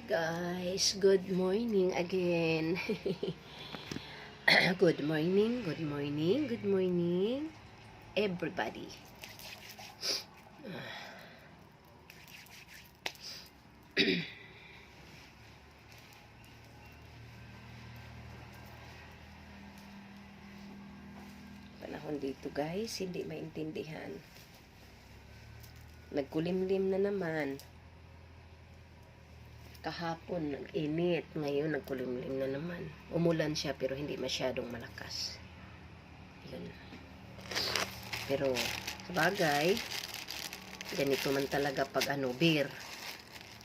Hi guys, good morning again. Good morning, good morning, good morning, everybody. Panahon dito guys, hindi maintindihan. Nagkulimlim na naman. Kahapon nag-init, ngayon nagkulimlim na naman. Umulan siya pero hindi masyadong malakas. Yun. Pero sabagay, ganito man talaga pag beer.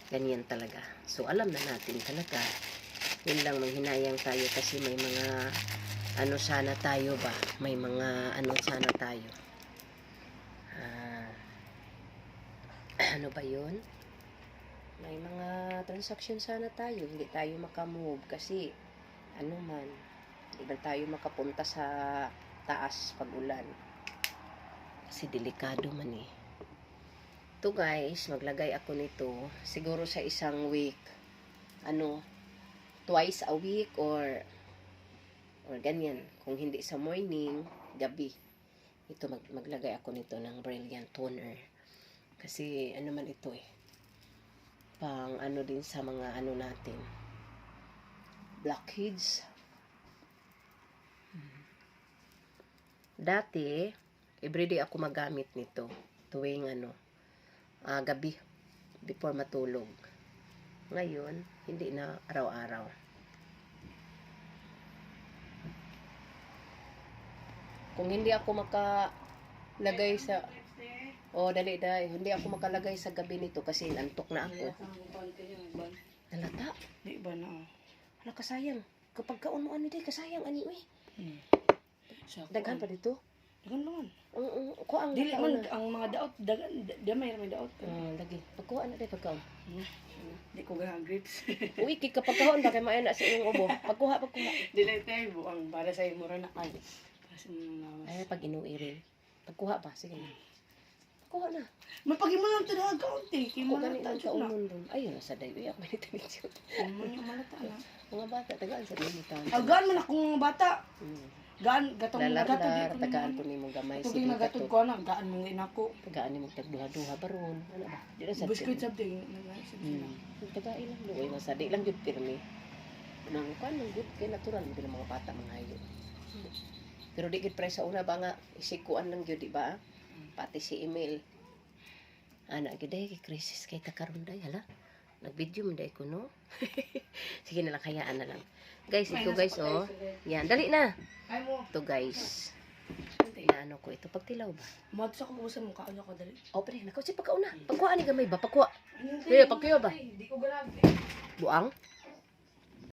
Ganyan talaga. So alam na natin talaga. Yun lang manghinayang tayo kasi may mga sana tayo ba? May mga sana tayo. Ano ba yun? May mga transaction sana tayo. Hindi tayo makamove kasi hindi ba tayo makapunta sa taas pag ulan. Kasi delikado man eh. Ito guys, maglagay ako nito siguro sa isang week. Twice a week or ganyan. Kung hindi sa morning, gabi. Ito maglagay ako nito ng Brilliant Toner. Kasi man ito eh. Pang din sa mga natin. Blackheads. Dati, everyday ako magamit nito. Tuwing gabi. Before matulog. Ngayon, hindi na araw-araw. Kung hindi ako makalagay sa dali. Hindi ako makalagay sa gabi nito kasi antok na ako. Nalata? Di ba na? Hala, kasayang. Kapag kaon mo kasayang uy. Daghan pa dito? Daghan naman. Ko ang dili man ang mga daot, damay may daot. Lagi. Pagkuha na pagkaon. Di ko gahan grapes. Uy, kapag kaon ba kay maayo na sa inyong ubo. Pagkuha. Dili tayo buang para sa imo ra na ay. Kasi ay pag inuwi rin. Pagkuha pa, sige. Kuha na. Mapagi mo lang ito na kaunti. Kaya malata dyan na. Ayun, sa dayo. Iyak, manita nito. Malata na. Mga bata, tagaan sa manita. Agaan man akong mga bata. Gaan, gatong mga gato. Tagaan po ni mong gamay. Ito yung nagatod ko na. Gaan mong inako. Tagaan ni mong tagduha-duha baron. Ano ba? Biscuit something. Tagaan lang. Uy, masadi lang yun pirmi. Nang good. Kaya natural. Hindi lang mga bata mga hayo. Pero di kit sa una ba nga isikuan lang yun, di ba? Pati si email. Giday kay crisis kay takaron day hala. Nag-video mo day ko no. Sige na lang hayaan na lang. Guys, ito guys Yan, dali na. Ito guys. Ko ito pagtilaw ba? Madsa ko sa mukha ko dali. Pre, nako si pagkauna. Pagkuha ni gamay ba? Pagkuha. Pagkuha ba? Di ko galag. Buang?